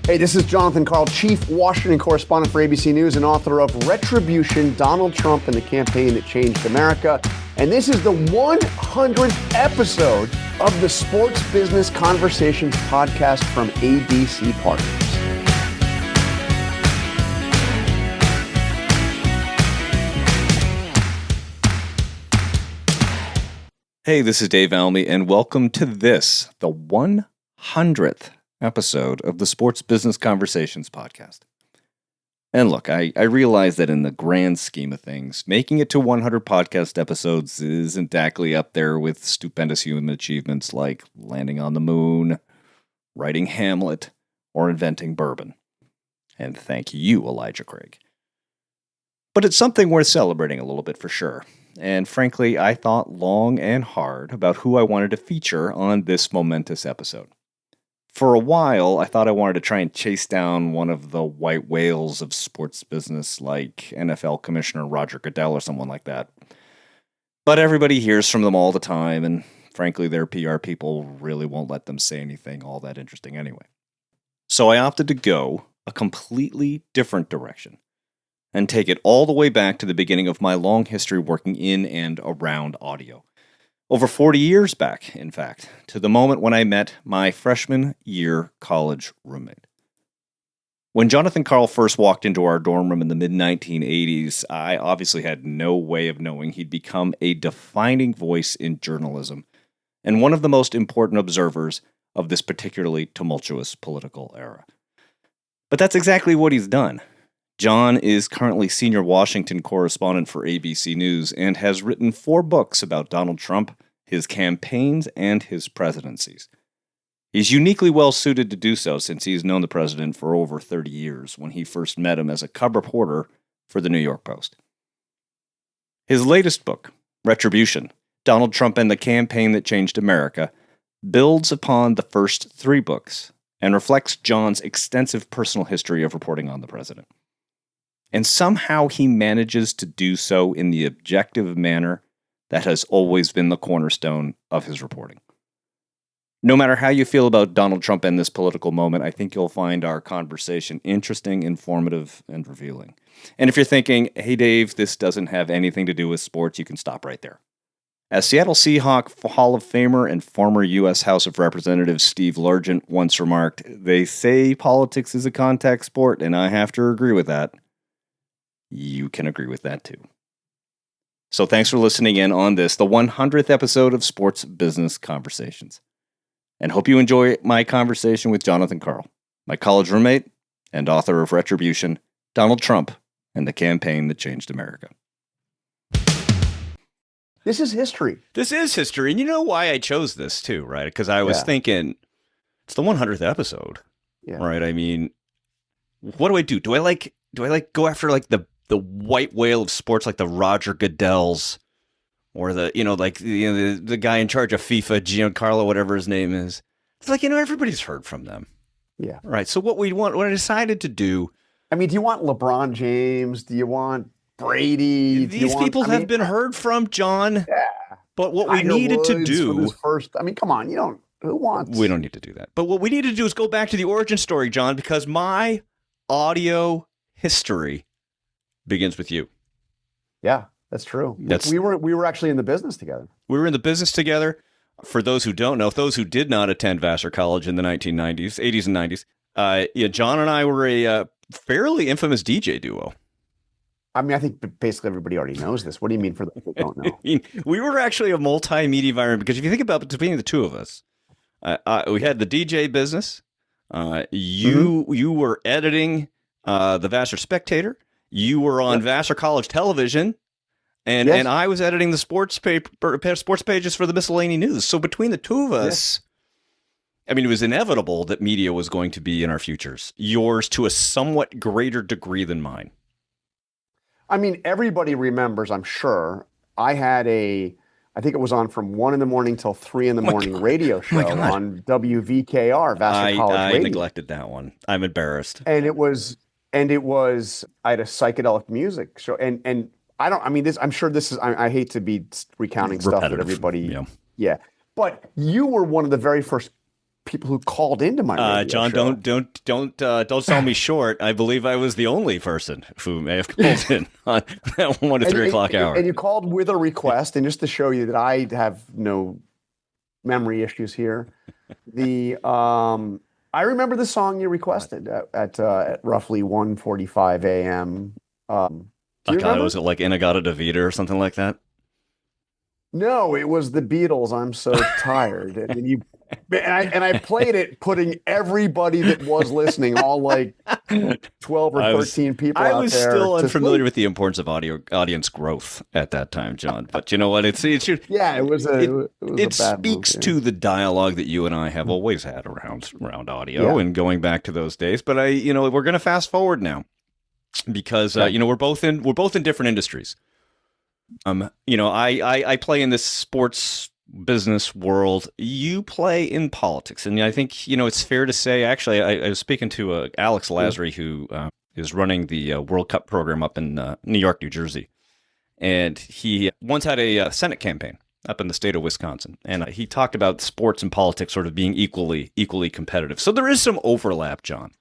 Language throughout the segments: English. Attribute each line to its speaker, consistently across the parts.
Speaker 1: Hey, this is Jonathan Karl, Chief Washington Correspondent for ABC News and author of Retribution, Donald Trump and the Campaign That Changed America. And this is the 100th episode of the Sports Business Conversations podcast from ABC Partners.
Speaker 2: Hey, this is Dave Almy, and welcome to this, the 100th episode of the Sports Business Conversations podcast. And look, I realize that in the grand scheme of things, making it to 100 podcast episodes isn't exactly up there with stupendous human achievements like landing on the moon, writing Hamlet, or inventing bourbon. And thank you, Elijah Craig. But it's something worth celebrating a little bit for sure. And frankly, I thought long and hard about who I wanted to feature on this momentous episode. For a while, I thought I wanted to try and chase down one of the white whales of sports business like NFL Commissioner Roger Goddell or someone like that. But everybody hears from them all the time, and frankly, their PR people really won't let them say anything all that interesting anyway. So I opted to go a completely different direction and take it all the way back to the beginning of my long history working in and around audio. Over 40 years back, in fact, to the moment when I met my freshman year college roommate. When Jonathan Karl first walked into our dorm room in the mid-1980s, I obviously had no way of knowing he'd become a defining voice in journalism and one of the most important observers of this particularly tumultuous political era. But that's exactly what he's done. John is currently senior Washington correspondent for ABC News and has written 4 books about Donald Trump, his campaigns, and his presidencies. He's uniquely well suited to do so since he's known the president for over 30 years when he first met him as a cub reporter for the New York Post. His latest book, Retribution, Donald Trump and the Campaign That Changed America, builds upon the first 3 books and reflects John's extensive personal history of reporting on the president. And somehow he manages to do so in the objective manner that has always been the cornerstone of his reporting. No matter how you feel about Donald Trump and this political moment, I think you'll find our conversation interesting, informative, and revealing. And if you're thinking, hey Dave, this doesn't have anything to do with sports, you can stop right there. As Seattle Seahawk Hall of Famer and former U.S. House of Representatives Steve Largent once remarked, they say politics is a contact sport, and I have to agree with that. You can agree with that too. So thanks for listening in on this, the 100th episode of Sports Business Conversations. And hope you enjoy my conversation with Jonathan Karl, my college roommate and author of Retribution, Donald Trump and the Campaign That Changed America.
Speaker 1: This is history.
Speaker 2: This is history. And you know why I chose this too, right? Because I was thinking, it's the 100th episode, right? I mean, what do I do? Do I go after like the white whale of sports, like the Roger Goddells, or the guy in charge of FIFA, Giancarlo, whatever his name is? It's like, everybody's heard from them.
Speaker 1: Yeah.
Speaker 2: Right. So what I decided to do.
Speaker 1: I mean, do you want LeBron James? Do you want Brady?
Speaker 2: These people have been heard from, John.
Speaker 1: Yeah.
Speaker 2: But what we needed to do.
Speaker 1: Come on,
Speaker 2: We don't need to do that. But what we need to do is go back to the origin story, John, because my audio history begins with you.
Speaker 1: Yeah, that's true. We were actually in the business together.
Speaker 2: We were in the business together. For those who don't know, those who did not attend Vassar College in the 1990s, 80s and 90s, John and I were a fairly infamous DJ duo.
Speaker 1: I mean, I think basically everybody already knows this. What do you mean for those who don't know?
Speaker 2: We were actually a multimedia environment because if you think about between the two of us, we had the DJ business. You were editing the Vassar Spectator. You were on Vassar College Television, and I was editing the sports pages for the Miscellany News. So between the two of us, I mean, it was inevitable that media was going to be in our futures. Yours to a somewhat greater degree than mine.
Speaker 1: I mean, everybody remembers, I'm sure, I had I think it was on from 1 a.m. till 3 a.m. radio show on WVKR, Vassar College Radio.
Speaker 2: I neglected that one. I'm embarrassed.
Speaker 1: And it was, I had a psychedelic music show. And I'm sure this is, I hate to be recounting stuff that everybody, but you were one of the very first people who called into my radio
Speaker 2: John,
Speaker 1: show.
Speaker 2: don't sell me short. I believe I was the only person who may have called in on that 1 to 3 o'clock hour.
Speaker 1: And you called with a request, and just to show you that I have no memory issues here, I remember the song you requested at roughly 1:45 a.m. Do you remember?
Speaker 2: Was it like Inagata-Davida or something like that?
Speaker 1: No, it was the Beatles. I'm so tired, and I played it, putting everybody that was listening, all like 12 or 13 people.
Speaker 2: I was still unfamiliar with the importance of audience growth at that time, John. But you know what? It speaks to the dialogue that you and I have always had around audio and going back to those days. But we're going to fast forward now because we're both in different industries. I play in this sports business world. You play in politics, and I think it's fair to say. Actually, I was speaking to Alex Lasry, who is running the World Cup program up in New York, New Jersey, and he once had a Senate campaign up in the state of Wisconsin, and he talked about sports and politics sort of being equally competitive. So there is some overlap, John,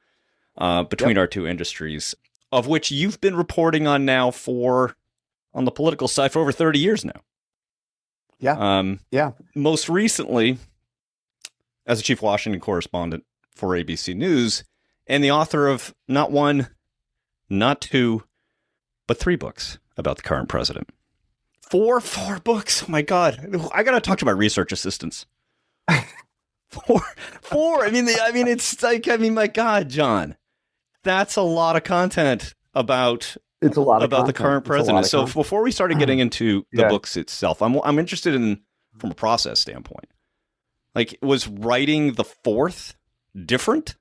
Speaker 2: between our two industries, of which you've been reporting on now on the political side for over 30 years now.
Speaker 1: Yeah.
Speaker 2: Most recently, as a chief Washington correspondent for ABC News, and the author of not one, not two, but 3 books about the current president. Four books. Oh my God. I got to talk to my research assistants. Four. I mean, it's like, my God, John, that's a lot of content about the current president. So before we started getting into the books itself, I'm interested in, from a process standpoint, like, was writing the 4th different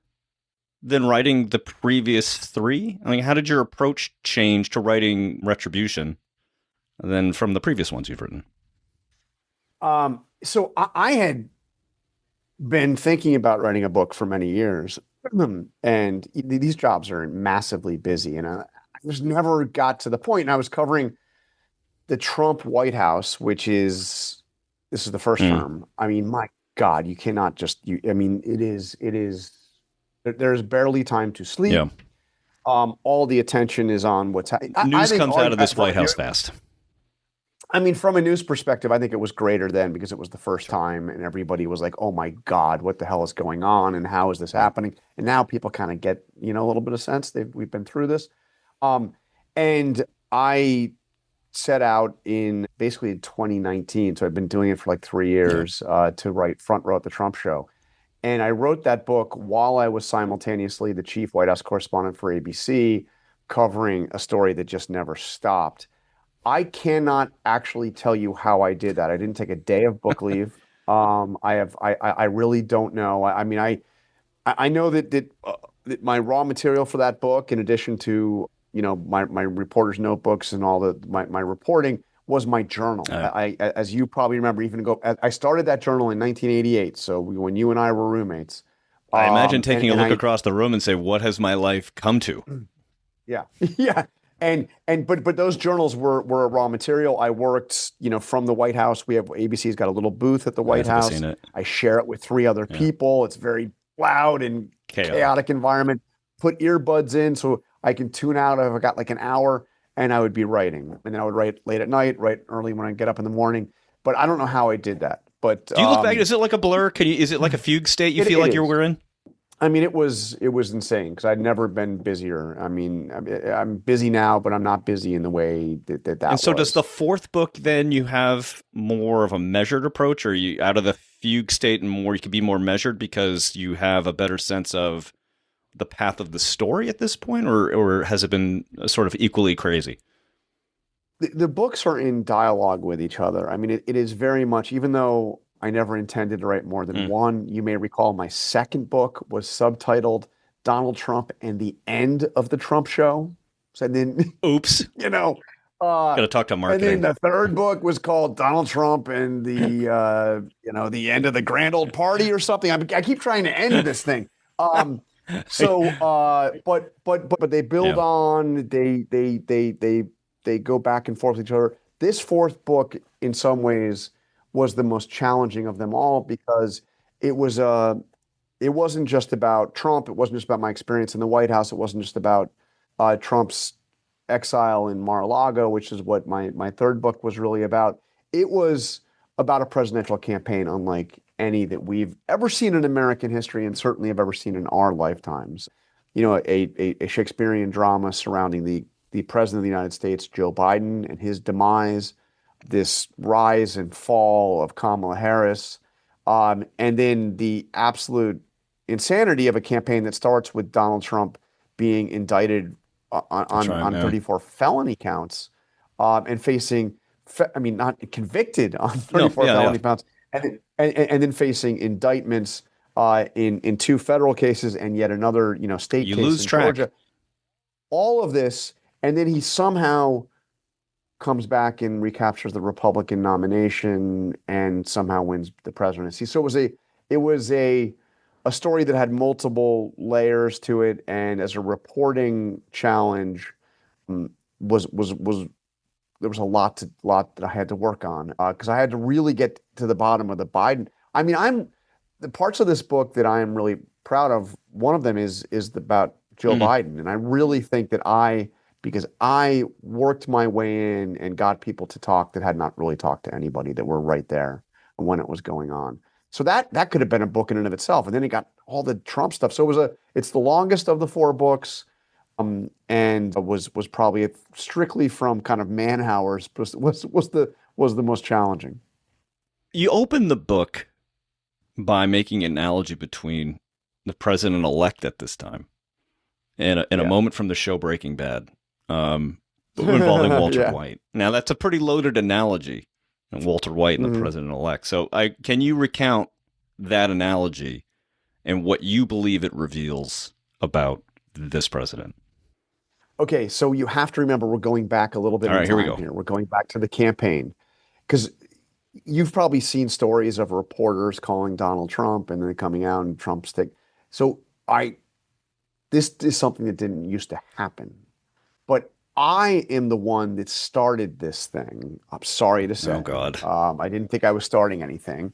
Speaker 2: than writing the previous 3? I mean, how did your approach change to writing Retribution than from the previous ones you've written?
Speaker 1: So I had been thinking about writing a book for many years, and these jobs are massively busy, and I just never got to the point. And I was covering the Trump White House, this is the first term. I mean, my God, you cannot there's barely time to sleep.
Speaker 2: Yeah.
Speaker 1: All the attention is on what's happening.
Speaker 2: News comes out of this White House fast.
Speaker 1: I mean, from a news perspective, I think it was greater then because it was the first time and everybody was like, oh my God, what the hell is going on? And how is this happening? And now people kind of get, a little bit of sense. We've been through this. And I set out in basically 2019. So I've been doing it for like 3 years to write Front Row at the Trump Show. And I wrote that book while I was simultaneously the chief White House correspondent for ABC, covering a story that just never stopped. I cannot actually tell you how I did that. I didn't take a day of book leave. I really don't know. I mean, I know that my raw material for that book, in addition to my reporter's notebooks and all my reporting, was my journal. I as you probably remember, I started that journal in 1988. So when you and I were roommates,
Speaker 2: I imagine taking a look across the room and say, "What has my life come to?"
Speaker 1: Yeah, yeah. But those journals were raw material. I worked, from the White House. ABC's got a little booth at the White House.
Speaker 2: Seen it.
Speaker 1: I share it with 3 other people. It's very loud and chaotic environment. Put earbuds in so I can tune out if I got like an hour, and I would be writing. And then I would write late at night, write early when I get up in the morning. But I don't know how I did that. But
Speaker 2: do you look back? Is it like a blur? Is it like a fugue state you feel like you were in?
Speaker 1: I mean, it was insane because I'd never been busier. I mean, I'm busy now, but I'm not busy in the way that
Speaker 2: And so does the 4th book then, you have more of a measured approach, or are you out of the fugue state and you can be more measured because you have a better sense of the path of the story at this point, or has it been sort of equally crazy?
Speaker 1: The books are in dialogue with each other. I mean, it is very much, even though I never intended to write more than one. You may recall my second book was subtitled Donald Trump and the End of the Trump Show. So then,
Speaker 2: oops, got to talk to marketing.
Speaker 1: And then the third book was called Donald Trump and the the End of the Grand Old Party or something. I keep trying to end this thing. But they build on. They go back and forth with each other. This 4th book, in some ways, was the most challenging of them all because it was it wasn't just about Trump. It wasn't just about my experience in the White House. It wasn't just about Trump's exile in Mar-a-Lago, which is what my third book was really about. It was about a presidential campaign unlike any that we've ever seen in American history, and certainly have ever seen in our lifetimes. You know, a Shakespearean drama surrounding the president of the United States, Joe Biden, and his demise, this rise and fall of Kamala Harris, and then the absolute insanity of a campaign that starts with Donald Trump being indicted on 34 felony counts, and facing, not convicted on 34 felony counts, and then facing indictments in 2 federal cases and yet another, state case
Speaker 2: lose
Speaker 1: in
Speaker 2: track.
Speaker 1: Georgia. All of this, and then he somehow comes back and recaptures the Republican nomination and somehow wins the presidency. So it was a story that had multiple layers to it, and as a reporting challenge, was there was a lot that I had to work on, because I had to really get to the bottom of the Biden. The parts of this book that I am really proud of. One of them is about Joe Biden, and I really think that because I worked my way in and got people to talk that had not really talked to anybody, that were right there when it was going on. So that could have been a book in and of itself. And then it got all the Trump stuff. So it's the longest of the 4 books, and was probably strictly from kind of man hours was the most challenging.
Speaker 2: You open the book by making an analogy between the president-elect at this time and a moment from the show Breaking Bad, involving Walter White. Now, that's a pretty loaded analogy, and Walter White and the president-elect. So can you recount that analogy and what you believe it reveals about this president?
Speaker 1: Okay, so you have to remember we're going back a little bit.
Speaker 2: All right,
Speaker 1: here we go. We're going back to the campaign, because you've probably seen stories of reporters calling Donald Trump and then coming out and Trump stick. So this is something that didn't used to happen, but I am the one that started this thing. I'm sorry to say.
Speaker 2: Oh God.
Speaker 1: I didn't think I was starting anything.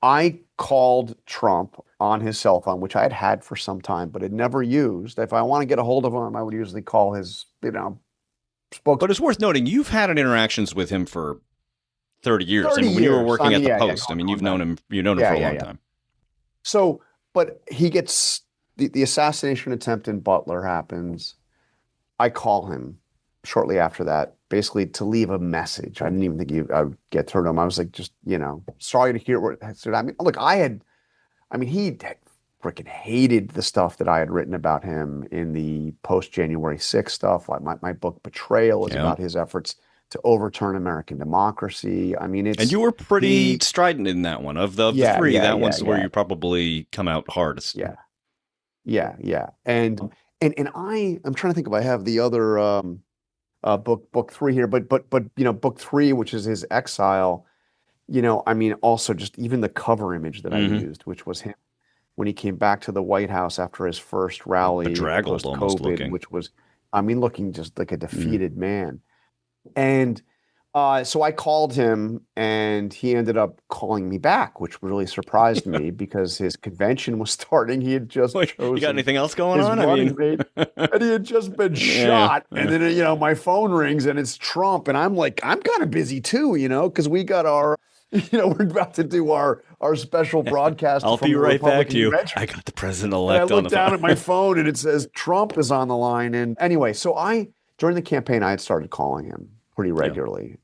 Speaker 1: I called Trump on his cell phone, which I had for some time, but had never used. If I want to get a hold of him, I would usually call his, spokesman.
Speaker 2: But it's worth noting, you've had interactions with him for 30 years.
Speaker 1: 30
Speaker 2: when you were working at the
Speaker 1: yeah,
Speaker 2: Post, you've known him for a long time.
Speaker 1: So, but he gets, the assassination attempt in Butler happens. I call him shortly after that, basically to leave a message. I didn't even think I would get through to him. I was like, just, sorry to hear what I said. Look, he freaking hated the stuff that I had written about him in the post-January 6th stuff. Like my book Betrayal is about his efforts to overturn American democracy. And
Speaker 2: you were pretty strident in that one. Of the 3, that one's where you probably come out hardest.
Speaker 1: Yeah. And I'm trying to think if I have the other book 3 here, but book 3, which is his exile. Also just even the cover image that I used, which was him when he came back to the White House after his first rally,
Speaker 2: bedraggled almost looking,
Speaker 1: which was, looking just like a defeated man. And so I called him, and he ended up calling me back, which really surprised me because his convention was starting. He had just chosen.
Speaker 2: You got anything else going on?
Speaker 1: Mate, and he had just been shot. And then, my phone rings and it's Trump. And I'm like, I'm kind of busy too, because we got our, we're about to do our special broadcast.
Speaker 2: I'll
Speaker 1: from
Speaker 2: be right
Speaker 1: Republican
Speaker 2: back to you.
Speaker 1: Convention.
Speaker 2: I got the president-elect on the phone.
Speaker 1: I look down at my phone and it says Trump is on the line. And anyway, so during the campaign, I had started calling him pretty regularly,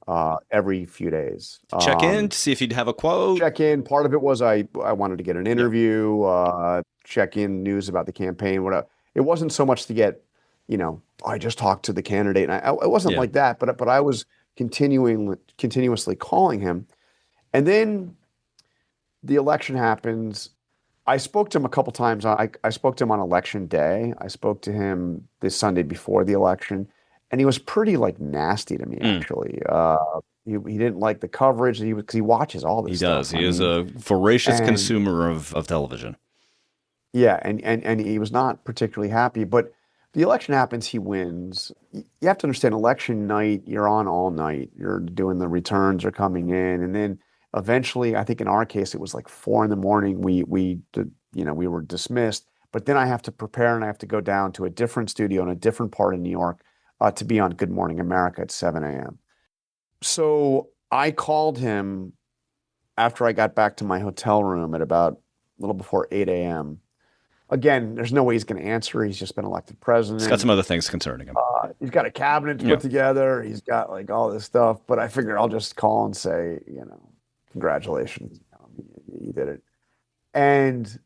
Speaker 1: every few days.
Speaker 2: Check in to see if you'd have a quote.
Speaker 1: Check in. Part of it was I wanted to get an interview, check in news about the campaign. Whatever. It wasn't so much to get, I just talked to the candidate. And it wasn't like that, but I was continuously calling him. And then the election happens. I spoke to him a couple times. I spoke to him on election day. I spoke to him this Sunday before the election. And he was pretty nasty to me, actually. He didn't like the coverage because he watches all this stuff.
Speaker 2: He does. He is a voracious consumer of television.
Speaker 1: Yeah, and he was not particularly happy. But the election happens, he wins. You have to understand, election night, you're on all night. You're doing the returns are coming in. And then eventually, I think in our case, it was 4 a.m. We we were dismissed. But then I have to prepare and I have to go down to a different studio in a different part of New York to be on Good Morning America at 7 a.m. So I called him after I got back to my hotel room at about a little before 8 a.m. Again, there's no way he's going to answer. He's just been elected president.
Speaker 2: He's got some other things concerning him.
Speaker 1: He's got a cabinet to put together. He's got like all this stuff. But I figured I'll just call and say, congratulations. You did it. And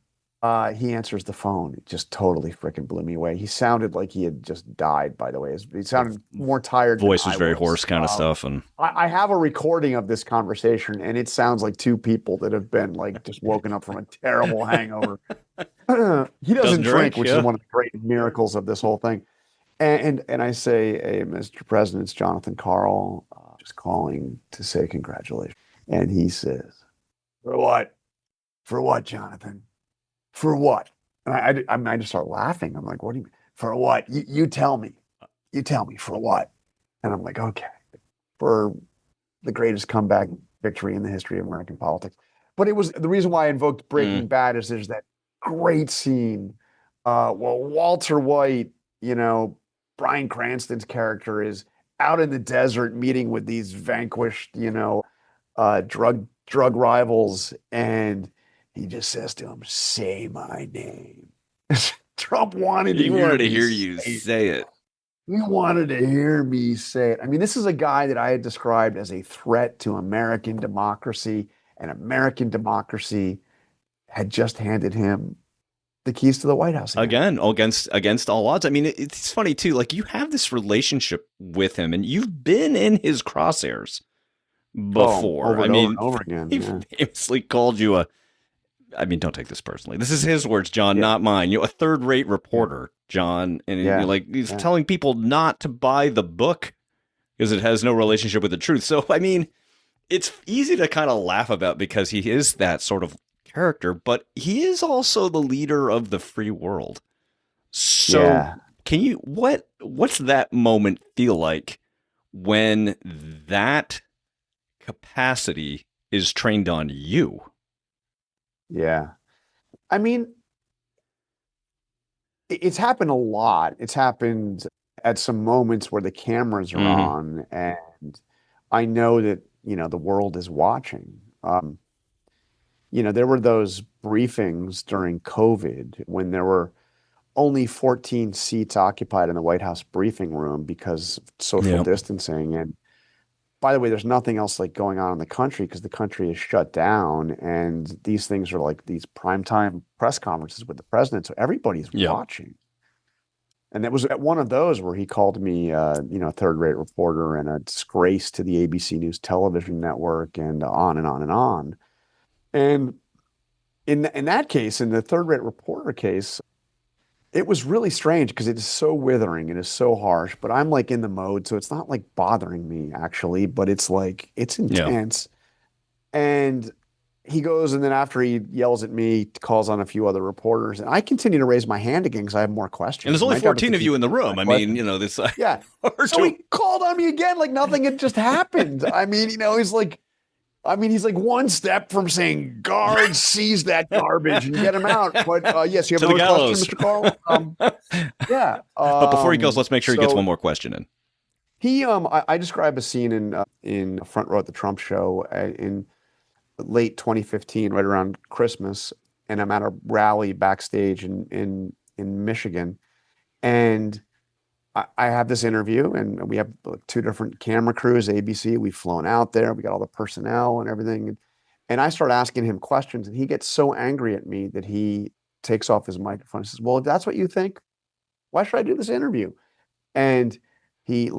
Speaker 1: he answers the phone. It just totally freaking blew me away. He sounded like he had just died, by the way. He sounded more tired.
Speaker 2: Voice was very hoarse kind of stuff. And
Speaker 1: I have a recording of this conversation, and it sounds like two people that have been like just woken up from a terrible hangover. He doesn't drink, which is one of the great miracles of this whole thing. And I say, hey, Mr. President, it's Jonathan Karl, just calling to say congratulations. And he says, for what? For what, Jonathan? For what? And I just start laughing. I'm like, what do you mean? For what? You tell me. You tell me for what? And I'm like, okay, for the greatest comeback victory in the history of American politics. But it was the reason why I invoked Breaking Bad is there's that great scene. Walter White, Bryan Cranston's character is out in the desert meeting with these vanquished, drug rivals, and he just says to him, "Say my name." Trump wanted to hear you
Speaker 2: say it.
Speaker 1: He wanted to hear me say it. I mean, this is a guy that I had described as a threat to American democracy, and American democracy had just handed him the keys to the White House
Speaker 2: again against all odds. I mean, it's funny too. Like, you have this relationship with him, and you've been in his crosshairs before.
Speaker 1: Over again.
Speaker 2: He famously called you don't take this personally. This is his words, John, not mine. A third-rate reporter, John, and he's telling people not to buy the book because it has no relationship with the truth. So, I mean, it's easy to kind of laugh about because he is that sort of character, but he is also the leader of the free world. So what's that moment feel like when that capacity is trained on you?
Speaker 1: Yeah. I mean, it's happened a lot. It's happened at some moments where the cameras are on, and I know that, the world is watching. There were those briefings during COVID when there were only 14 seats occupied in the White House briefing room because of social distancing. And by the way, there's nothing else like going on in the country because the country is shut down, and these things are like these primetime press conferences with the president. So everybody's watching. And it was at one of those where he called me, a third-rate reporter and a disgrace to the ABC News television network, and on and on and on. And in that case, in the third-rate reporter case, it was really strange because it is so withering. It is so harsh, but I'm like in the mode. So it's not like bothering me actually, but it's like, it's intense. Yeah. And he goes, and then after he yells at me, calls on a few other reporters, and I continue to raise my hand again because I have more questions.
Speaker 2: And there's only 14 of you in the room. I mean, this.
Speaker 1: Yeah. So he called on me again, like nothing had just happened. I mean, he's like one step from saying, "Guard, seize that garbage and get him out." But yes, you have another question, Mr. Karl? Yeah.
Speaker 2: But before he goes, let's make sure he gets one more question in.
Speaker 1: I describe a scene in Front Row at the Trump Show in late 2015, right around Christmas, and I'm at a rally backstage in Michigan, and I have this interview, and we have two different camera crews, ABC. We've flown out there. We got all the personnel and everything. And I start asking him questions, and he gets so angry at me that he takes off his microphone and says, "Well, if that's what you think, why should I do this interview?" And he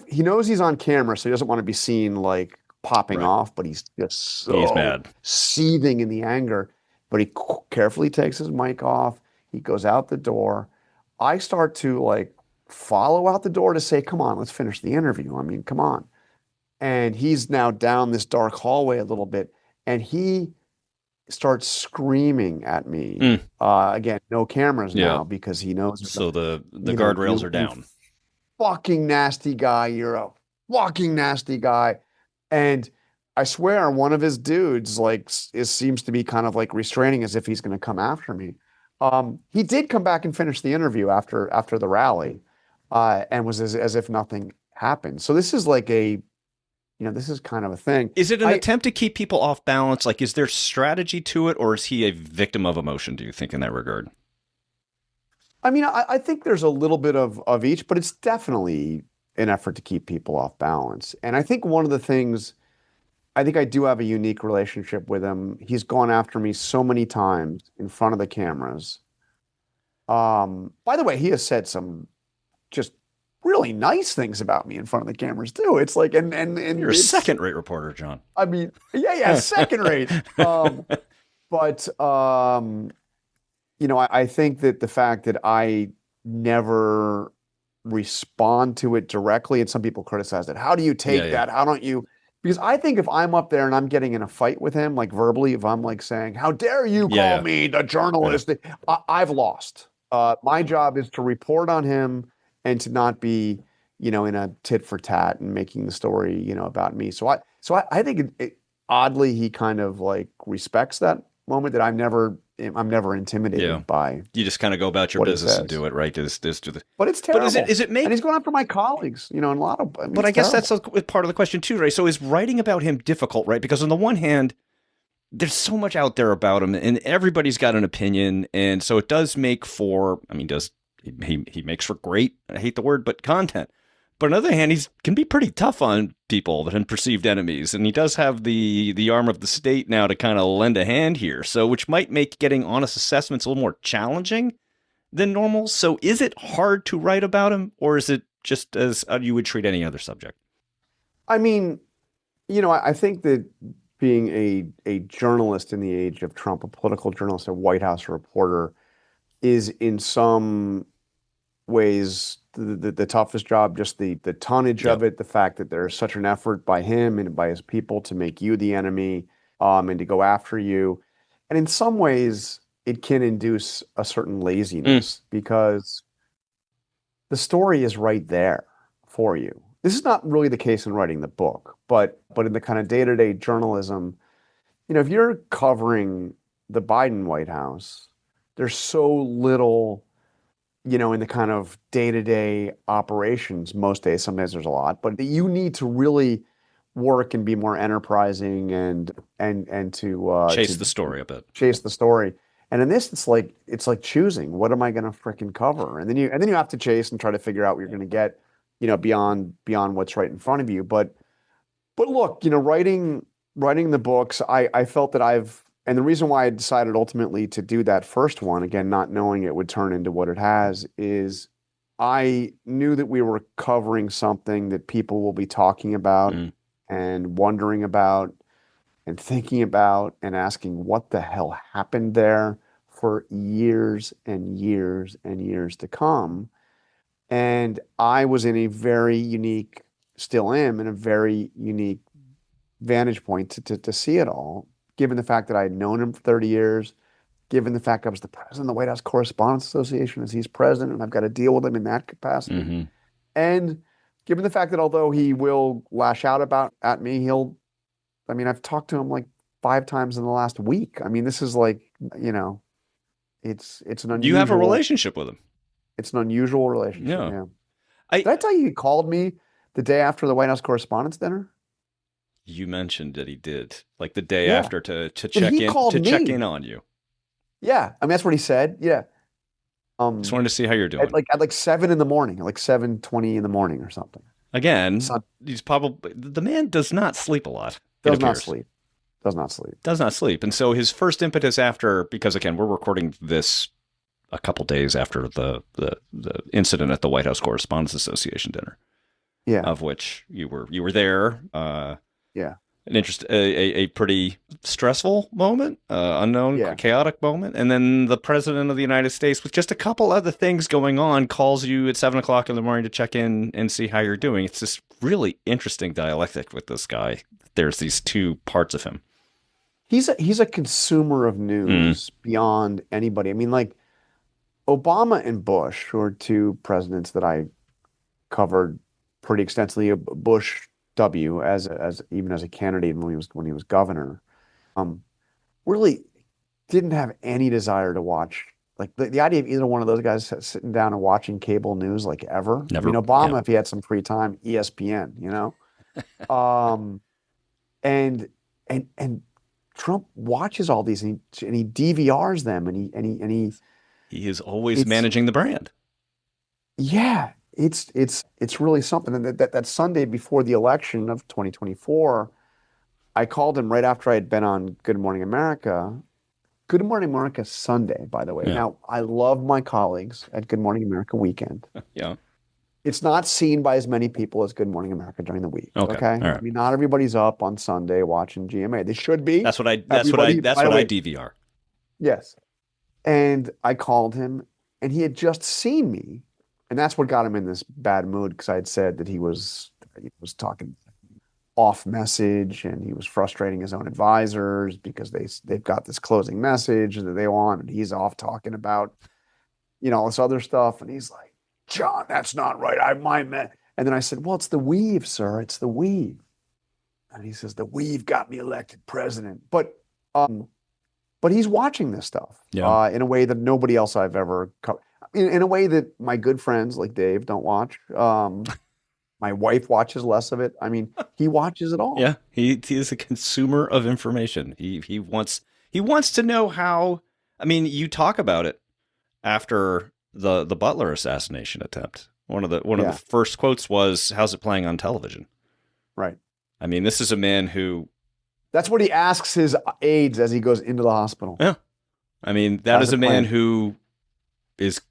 Speaker 1: he knows he's on camera, so he doesn't want to be seen like popping off, but he's just
Speaker 2: he's mad,
Speaker 1: seething in the anger. But he carefully takes his mic off. He goes out the door. I start to follow out the door to say, "Come on, let's finish the interview. I mean, come on." And he's now down this dark hallway a little bit, and he starts screaming at me. Again, no cameras now because he knows.
Speaker 2: So the guardrails are down.
Speaker 1: Fucking nasty guy. You're a fucking nasty guy. And I swear one of his dudes like seems to be kind of like restraining as if he's going to come after me. He did come back and finish the interview after the rally, and was as if nothing happened. So this is like this is kind of a thing.
Speaker 3: Is it an attempt to keep people off balance? Like, is there strategy to it, or is he a victim of emotion, do you think, in that regard?
Speaker 1: I mean, I think there's a little bit of each, but it's definitely an effort to keep people off balance. And I think one of the things, I think I do have a unique relationship with him. He's gone after me so many times in front of the cameras. By the way, he has said some just really nice things about me in front of the cameras too. It's like, and
Speaker 3: you're a second-rate reporter, John.
Speaker 1: I mean, yeah, second rate. But I think that the fact that I never respond to it directly, and some people criticize it. How do you take that? How don't you? Because I think if I'm up there and I'm getting in a fight with him, like verbally, if I'm like saying, "How dare you call me the journalist?" I've lost. My job is to report on him and to not be, in a tit for tat and making the story, about me. So I think oddly he kind of like respects that moment that I'm never intimidated by.
Speaker 3: You just kind of go about your business and do it, right? But
Speaker 1: it's terrible. But is it and he's going after my colleagues, and a lot of.
Speaker 3: But I guess that's part of the question too, right? So is writing about him difficult, right? Because on the one hand, there's so much out there about him, and everybody's got an opinion, and so it does make for. I mean, he makes for great, I hate the word, but content. But on the other hand, he can be pretty tough on people and perceived enemies, and he does have the arm of the state now to kind of lend a hand here, so which might make getting honest assessments a little more challenging than normal. So is it hard to write about him, or is it just as you would treat any other subject?
Speaker 1: I mean, I think that being a journalist in the age of Trump, a political journalist, a White House reporter, is in some ways the toughest job, just the tonnage of it, the fact that there's such an effort by him and by his people to make you the enemy, and to go after you. And in some ways, it can induce a certain laziness because the story is right there for you. This is not really the case in writing the book, but in the kind of day-to-day journalism, if you're covering the Biden White House, there's so little in the kind of day-to-day operations most days. Sometimes there's a lot, but you need to really work and be more enterprising and to
Speaker 3: chase the story a bit.
Speaker 1: Chase the story. And in this, it's like choosing, what am I going to frickin' cover? And then you have to chase and try to figure out what you're going to get, beyond what's right in front of you. But look, writing the books, I felt that and the reason why I decided ultimately to do that first one, again, not knowing it would turn into what it has, is I knew that we were covering something that people will be talking about and wondering about and thinking about and asking what the hell happened there for years and years and years to come. And I was in a very unique, still am in a very unique vantage point to see it all. Given the fact that I had known him for 30 years, given the fact I was the president of the White House Correspondents Association as he's president, and I've got to deal with him in that capacity. And given the fact that although he will lash out at me, I've talked to him like 5 times in the last week. I mean, this is like, it's an unusual.
Speaker 3: You have a relationship with him.
Speaker 1: It's an unusual relationship. Yeah.
Speaker 3: Did
Speaker 1: I tell you he called me the day after the White House Correspondents' Dinner?
Speaker 3: You mentioned that he did, like the day after to check in on you.
Speaker 1: Yeah, I mean that's what he said. Yeah.
Speaker 3: Just wanted to see how you're doing.
Speaker 1: At like 7 in the morning, like 7:20 in the morning or something.
Speaker 3: Again, he's probably the man does not sleep a lot.
Speaker 1: Does not sleep.
Speaker 3: And so his first impetus because again, we're recording this a couple days after the incident at the White House Correspondents Association dinner. Yeah. Of which you were there.
Speaker 1: Yeah.
Speaker 3: A pretty stressful moment, unknown, chaotic moment. And then the president of the United States, with just a couple other things going on, calls you at 7 o'clock in the morning to check in and see how you're doing. It's this really interesting dialectic with this guy. There's these two parts of him.
Speaker 1: He's a consumer of news beyond anybody. I mean, like Obama and Bush, who are two presidents that I covered pretty extensively. Bush W as even as a candidate when he was governor, um, really didn't have any desire to watch. Like the idea of either one of those guys sitting down and watching cable news like ever. I mean,
Speaker 3: Never. Yeah.
Speaker 1: Obama, if he had some free time, ESPN, you know. Um, and and Trump watches all these and he DVRs them and he
Speaker 3: He is always
Speaker 1: it's
Speaker 3: managing the brand.
Speaker 1: yeah, it's really something. And that Sunday before the election of 2024, I called him right after I had been on Good Morning America. Good Morning America Sunday, by the way.
Speaker 3: Yeah.
Speaker 1: Now, I love my colleagues at Good Morning America Weekend.
Speaker 3: Yeah.
Speaker 1: It's not seen by as many people as Good Morning America during the week.
Speaker 3: Okay.
Speaker 1: Okay.
Speaker 3: All right.
Speaker 1: I mean, not everybody's up on Sunday watching GMA. They should be.
Speaker 3: That's what I
Speaker 1: Everybody, by the way,
Speaker 3: DVR.
Speaker 1: yes. And I called him, and he had just seen me, and that's what got him in this bad mood because I had said that he was talking off message and he was frustrating his own advisors because they've got this closing message that they want, and he's off talking about all this other stuff, and he's like, John, that's not right. And then I said, well, it's the weave, sir. It's the weave. And he says, the weave got me elected president. But he's watching this stuff in a way that nobody else I've ever covered. In a way that my good friends like Dave don't watch. My wife watches less of it. I mean, he watches it all.
Speaker 3: Yeah, he is a consumer of information. He wants to know how. I mean, you talk about it after the Butler assassination attempt. One of the first quotes was, "How's it playing on television?"
Speaker 1: Right.
Speaker 3: I mean, this is a man who.
Speaker 1: That's what he asks his aides as he goes into the hospital.
Speaker 3: Yeah. I mean, that is a man who is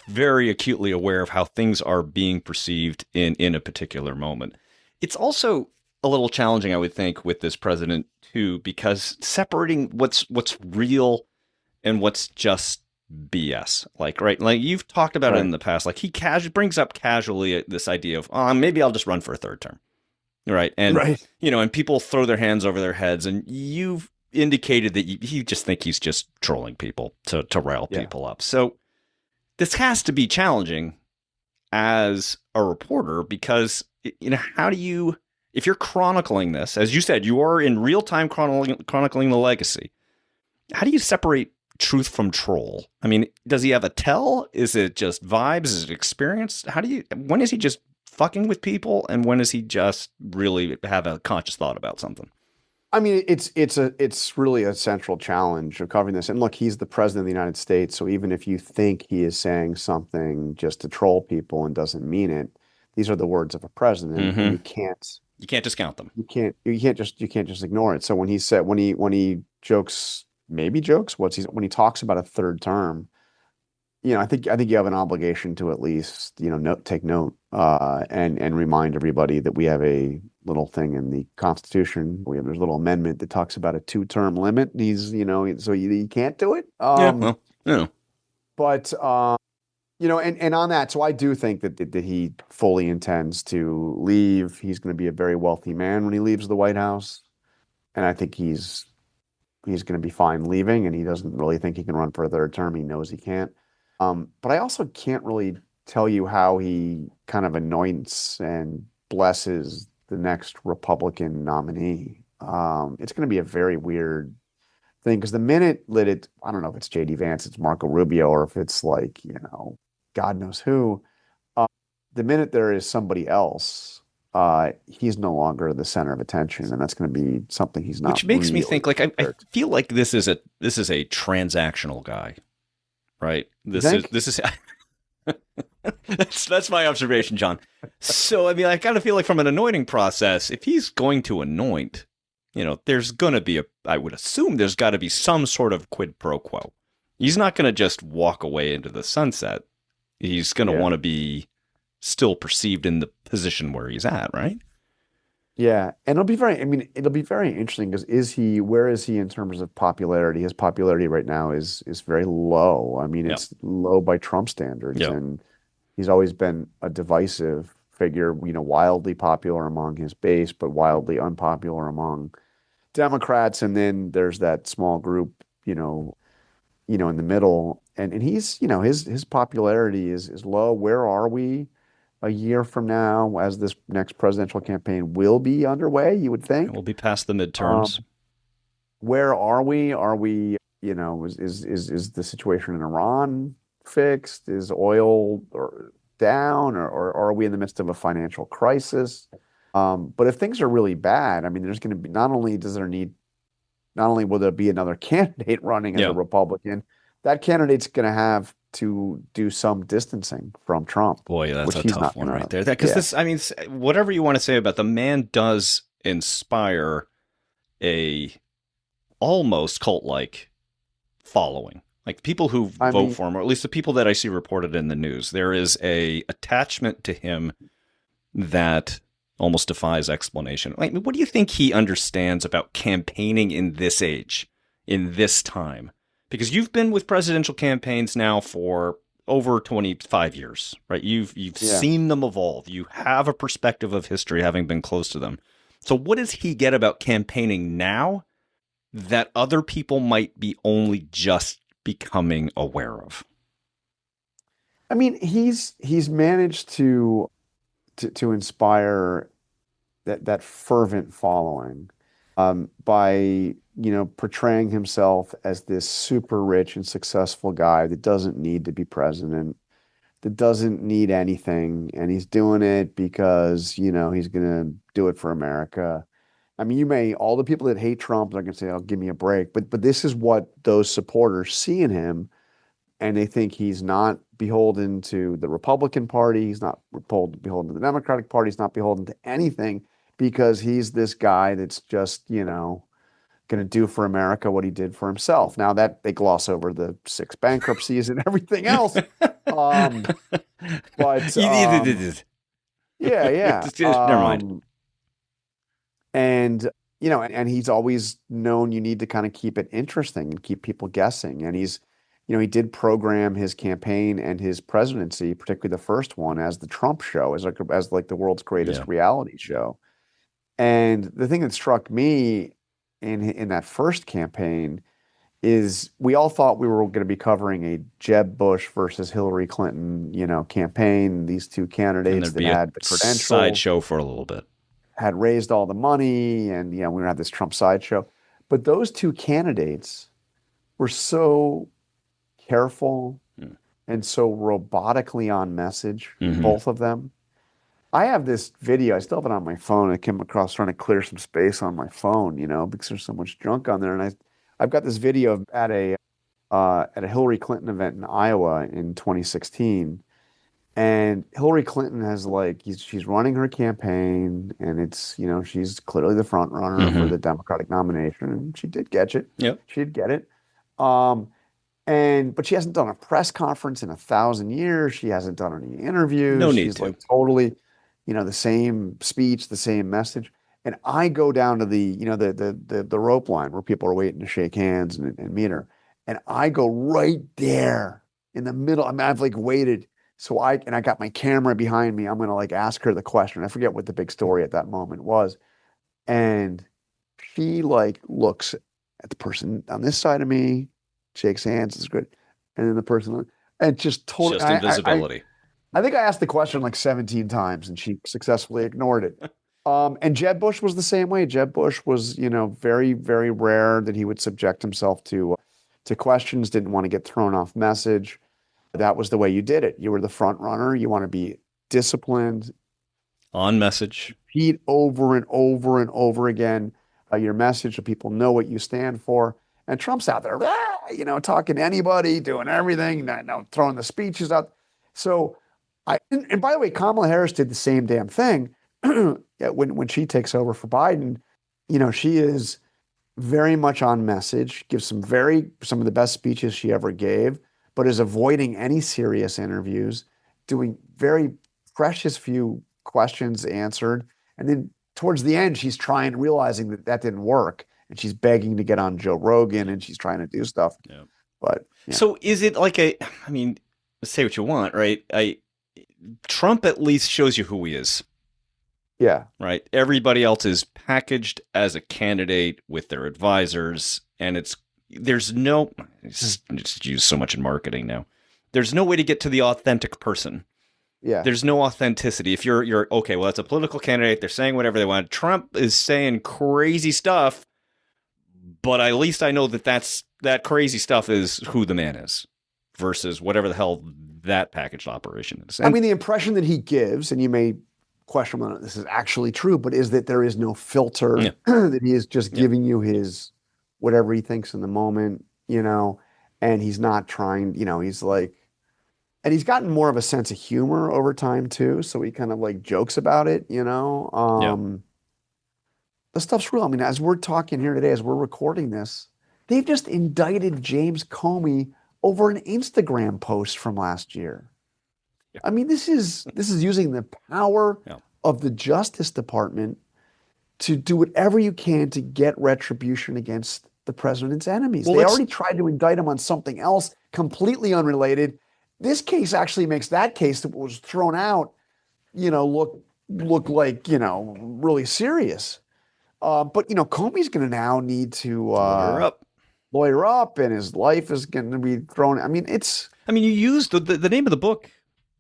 Speaker 3: very acutely aware of how things are being perceived in a particular moment. It's also a little challenging, I would think, with this president too, because separating what's real and what's just BS. Like you've talked about it in the past. Like he brings up casually this idea of, maybe I'll just run for a third term. Right. And, and people throw their hands over their heads, and you've indicated that you just think he's just trolling people to rile people up. So this has to be challenging as a reporter because, how do you, if you're chronicling this, as you said, you are in real time chronicling the legacy, how do you separate truth from troll? I mean, does he have a tell? Is it just vibes? Is it experience? When is he just fucking with people, and when does he just really have a conscious thought about something?
Speaker 1: I mean, it's really a central challenge of covering this. And look, he's the president of the United States, so even if you think he is saying something just to troll people and doesn't mean it, these are the words of a president.
Speaker 3: Mm-hmm.
Speaker 1: And you can't
Speaker 3: discount them.
Speaker 1: You can't just ignore it. So when he jokes, when he talks about a third term, I think you have an obligation to at least take note and remind everybody that we have a little thing in the Constitution. There's a little amendment that talks about a 2-term limit. And he's so you can't do it. But and on that, so I do think that he fully intends to leave. He's going to be a very wealthy man when he leaves the White House, and I think he's going to be fine leaving. And he doesn't really think he can run for a third term. He knows he can't. But I also can't really tell you how he kind of anoints and blesses the next Republican nominee. It's going to be a very weird thing because the minute that I don't know if it's J.D. Vance, it's Marco Rubio, or if it's like, God knows who. The minute there is somebody else, he's no longer the center of attention, and that's going to be something he's not.
Speaker 3: Which makes me think, like, I feel like this is a transactional guy. Right. This is that's my observation, John. So, I mean, I kind of feel like from an anointing process, if he's going to anoint, there's going to be I would assume there's got to be some sort of quid pro quo. He's not going to just walk away into the sunset. He's going to want to be still perceived in the position where he's at, right?
Speaker 1: Yeah, and it'll be very interesting because where is he in terms of popularity? His popularity right now is very low. I mean, it's low by Trump standards, and he's always been a divisive figure, wildly popular among his base, but wildly unpopular among Democrats. And then there's that small group, in the middle, and he's, his popularity is low. Where are we a year from now, as this next presidential campaign will be underway, you would think.
Speaker 3: We'll be past the midterms.
Speaker 1: Where are we? Are we, is the situation in Iran fixed? Is oil down, or are we in the midst of a financial crisis? But if things are really bad, I mean, there's going to be not only will there be another candidate running as a Republican, that candidate's going to have to do some distancing from Trump.
Speaker 3: Boy, that's a tough one right there.
Speaker 1: Because
Speaker 3: whatever you want to say about the man does inspire a almost cult-like following. Like people who vote for him, or at least the people that I see reported in the news, there is a attachment to him that almost defies explanation. Like, what do you think he understands about campaigning in this age, in this time? Because you've been with presidential campaigns now for over 25 years, right? You've seen them evolve. You have a perspective of history, having been close to them. So what does he get about campaigning now that other people might be only just becoming aware of?
Speaker 1: I mean, he's managed to inspire that fervent following by portraying himself as this super rich and successful guy that doesn't need to be president, that doesn't need anything, and he's doing it because he's going to do it for America. I mean, all the people that hate Trump are going to say, "Oh, give me a break," but this is what those supporters see in him, and they think he's not beholden to the Republican Party, he's not beholden to the Democratic Party, he's not beholden to anything, because he's this guy that's just going to do for America what he did for himself. Now that they gloss over the 6 bankruptcies and everything else, but yeah.
Speaker 3: Never mind.
Speaker 1: And and he's always known you need to kind of keep it interesting and keep people guessing. And he's, he did program his campaign and his presidency, particularly the first one, as the Trump show, as like the world's greatest reality show. And the thing that struck me in that first campaign is we all thought we were going to be covering a Jeb Bush versus Hillary Clinton, campaign. These two candidates that had the credentials,
Speaker 3: sideshow for a little bit,
Speaker 1: had raised all the money, and we would have this Trump sideshow. But those two candidates were so careful and so robotically on message, both of them. I have this video, I still have it on my phone. I came across trying to clear some space on my phone, because there's so much junk on there. And I've got this video at a Hillary Clinton event in Iowa in 2016. And Hillary Clinton has she's running her campaign, and it's, she's clearly the front runner for the Democratic nomination, and she did get it.
Speaker 3: Yep.
Speaker 1: She did get it. But she hasn't done a press conference in 1,000 years. She hasn't done any interviews.
Speaker 3: No need
Speaker 1: She's
Speaker 3: to.
Speaker 1: Totally, the same speech, the same message. And I go down to the rope line where people are waiting to shake hands and meet her. And I go right there in the middle. I mean, I've waited. So I got my camera behind me. I'm going to ask her the question. I forget what the big story at that moment was. And she looks at the person on this side of me, shakes hands, is good. And then the person, and just totally.
Speaker 3: Just invisibility.
Speaker 1: I think I asked the question 17 times and she successfully ignored it. And Jeb Bush was the same way. Jeb Bush was, very, very rare that he would subject himself to questions, didn't want to get thrown off message. That was the way you did it. You were the front runner. You want to be disciplined.
Speaker 3: On message.
Speaker 1: Repeat over and over and over again your message so people know what you stand for. And Trump's out there, talking to anybody, doing everything, throwing the speeches out. So and by the way, Kamala Harris did the same damn thing when she takes over for Biden. She is very much on message, gives some of the best speeches she ever gave, but is avoiding any serious interviews, doing very precious few questions answered. And then towards the end, she's realizing that didn't work. And she's begging to get on Joe Rogan, and she's trying to do stuff.
Speaker 3: Yeah.
Speaker 1: But
Speaker 3: so is it say what you want, right? Trump at least shows you who he is.
Speaker 1: Yeah.
Speaker 3: Right. Everybody else is packaged as a candidate with their advisors, and there's just used so much in marketing now. There's no way to get to the authentic person.
Speaker 1: Yeah.
Speaker 3: There's no authenticity. If you're okay, well, it's a political candidate. They're saying whatever they want. Trump is saying crazy stuff, but at least I know that crazy stuff is who the man is versus whatever the hell that packaged operation is.
Speaker 1: I mean, the impression that he gives, and you may question whether this is actually true, but is that there is no filter, that he is just giving you his whatever he thinks in the moment, and he's not trying, he's like, and he's gotten more of a sense of humor over time too. So he kind of like jokes about it, The stuff's real. I mean, as we're talking here today, as we're recording this, they've just indicted James Comey over an Instagram post from last year. Yeah. I mean, this is using the power of the Justice Department to do whatever you can to get retribution against the president's enemies. Well, they already tried to indict him on something else completely unrelated. This case actually makes that case that was thrown out, look like, really serious. But, Comey's going to now need to lawyer up, and his life is going to be thrown. I mean,
Speaker 3: you used the name of the book.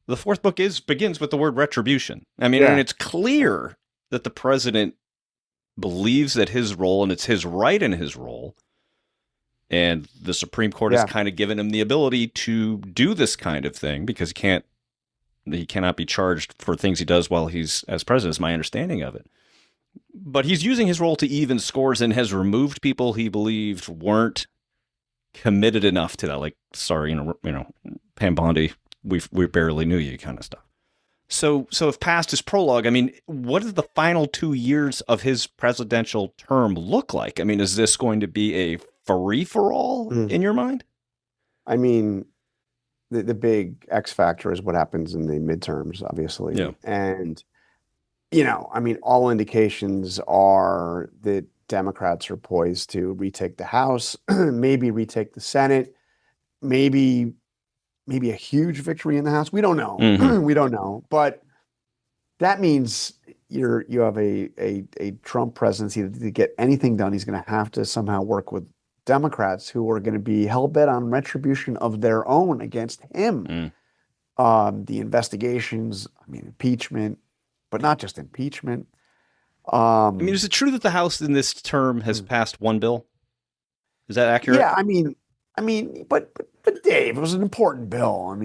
Speaker 3: The fourth book begins with the word retribution. And it's clear that the president believes that his role, and it's his right in his role, and the Supreme Court has kind of given him the ability to do this kind of thing because he cannot be charged for things he does while he's as president, is my understanding of it. But he's using his role to even scores and has removed people he believed weren't committed enough to that. Like, sorry, Pam Bondi, we barely knew you kind of stuff. So if past his prologue, what does the final 2 years of his presidential term look like? Is this going to be a free-for-all in your mind?
Speaker 1: The big X factor is what happens in the midterms, obviously. Yeah. And, all indications are that Democrats are poised to retake the House, maybe retake the Senate, maybe a huge victory in the House. We don't know. Mm-hmm. We don't know. But that means you have a Trump presidency to get anything done. He's going to have to somehow work with Democrats who are going to be hell-bent on retribution of their own against him. The investigations, impeachment, but not just impeachment.
Speaker 3: Is it true that the House in this term has passed one bill? Is that accurate?
Speaker 1: Yeah, but Dave, it was an important bill.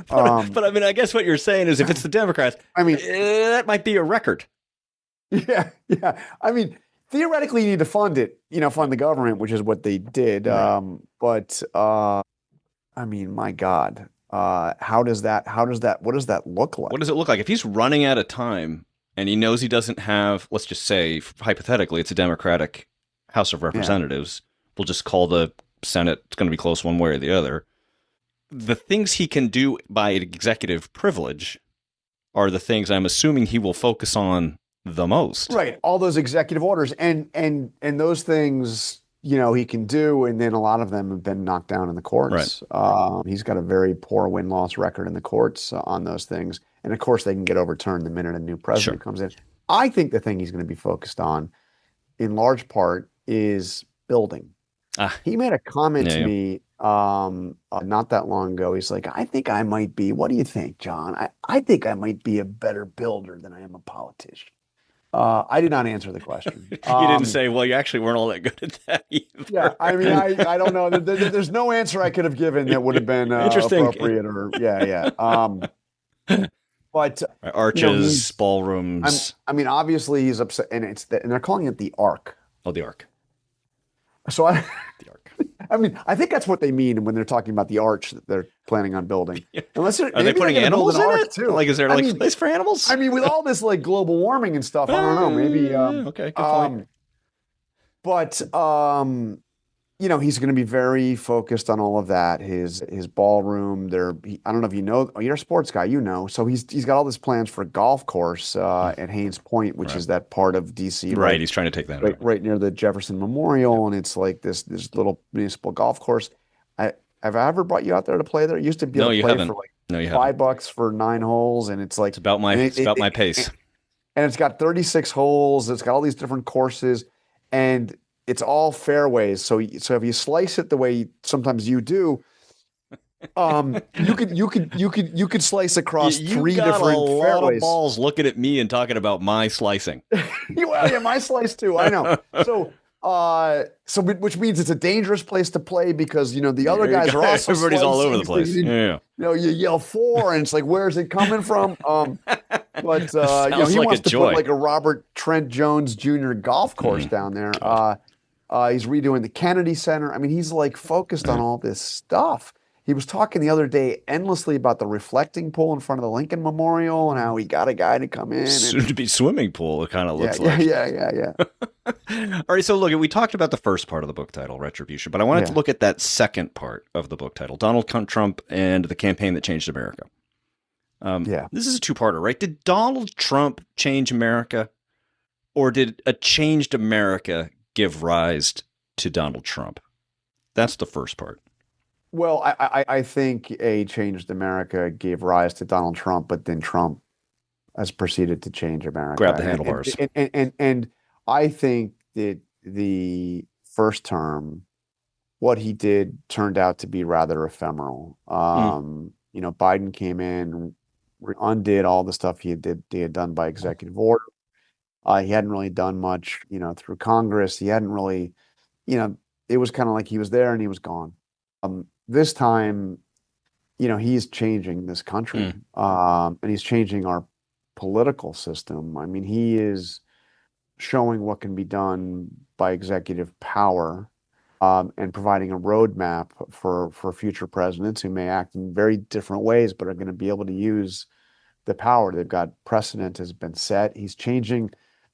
Speaker 3: But I guess what you're saying is if it's the Democrats, that might be a record.
Speaker 1: Yeah. Theoretically, you need to fund it, fund the government, which is what they did. Right. My God, what does that look like?
Speaker 3: What does it look like? If he's running out of time and he knows he doesn't have, let's just say, hypothetically, it's a Democratic House of Representatives. Yeah. We'll just call the Senate, it's going to be close one way or the other. The things he can do by executive privilege are the things I'm assuming he will focus on the most.
Speaker 1: Right. All those executive orders and those things, he can do. And then a lot of them have been knocked down in the courts. Right. He's got a very poor win-loss record in the courts on those things. And of course they can get overturned the minute a new president comes in. I think the thing he's going to be focused on in large part is building. He made a comment to me not that long ago. He's like, I think I might be, what do you think, John? I think I might be a better builder than I am a politician. I did not answer the question.
Speaker 3: You didn't say, well, you actually weren't all that good at that either.
Speaker 1: Yeah, I don't know. There's no answer I could have given that would have been appropriate. Or But
Speaker 3: arches, ballrooms.
Speaker 1: Obviously he's upset, and and they're calling it the Ark.
Speaker 3: Oh, the Ark.
Speaker 1: So the Ark. I think that's what they mean when they're talking about the arch that they're planning on building.
Speaker 3: Unless are they putting animals in it too? Like, is there place for animals?
Speaker 1: With all this global warming and stuff, I don't know. Maybe.
Speaker 3: Okay, good point.
Speaker 1: But he's going to be very focused on all of that. His ballroom. I don't know if you know. You're a sports guy, So he's got all these plans for a golf course at Haynes Point, which is that part of DC.
Speaker 3: Right. He's trying to take that
Speaker 1: right near the Jefferson Memorial, and it's like this little municipal golf course. Have I ever brought you out there to play there? It used to be able to play for $5 for 9 holes, and it's like
Speaker 3: it's about my pace.
Speaker 1: And it's got 36 holes. It's got all these different courses, and it's all fairways. So if you slice it the way sometimes you do, You could slice across
Speaker 3: You
Speaker 1: three
Speaker 3: got a
Speaker 1: different
Speaker 3: lot of
Speaker 1: fairways.
Speaker 3: balls looking at me and talking about my slicing.
Speaker 1: Well, yeah, my slice too. I know. Which means it's a dangerous place to play because the other guys are also
Speaker 3: Everybody's all over the
Speaker 1: slicing.
Speaker 3: place. Yeah.
Speaker 1: You yell four, and it's like, where's it coming from? But
Speaker 3: Sounds
Speaker 1: he
Speaker 3: like
Speaker 1: wants
Speaker 3: a
Speaker 1: to
Speaker 3: joy.
Speaker 1: put like a Robert Trent Jones Jr. golf course down there. He's redoing the Kennedy Center. I mean, he's like focused on all this stuff. He was talking the other day endlessly about the reflecting pool in front of the Lincoln Memorial and how he got a guy to come in.
Speaker 3: Soon to be swimming pool, it kind of looks
Speaker 1: yeah,
Speaker 3: like.
Speaker 1: yeah.
Speaker 3: All right, so look, we talked about the first part of the book title, Retribution, but I wanted to
Speaker 1: Yeah.
Speaker 3: look at that second part of the book title, Donald Trump and the campaign that changed America.
Speaker 1: Yeah.
Speaker 3: This is a two-parter, right? Did Donald Trump change America, or did a changed America give rise to Donald Trump? That's the first part.
Speaker 1: Well, I think a changed America gave rise to Donald Trump, but then Trump has proceeded to change America.
Speaker 3: Grab the handlebars.
Speaker 1: And I think that the first term, what he did turned out to be rather ephemeral. Biden came in, undid all the stuff he had done by executive order. He hadn't really done much, through Congress. He hadn't really, it was kind of like he was there and he was gone. This time, he's changing this country, and he's changing our political system. I mean, he is showing what can be done by executive power, and providing a roadmap for future presidents who may act in very different ways, but are going to be able to use the power. They've got precedent has been set. He's changing.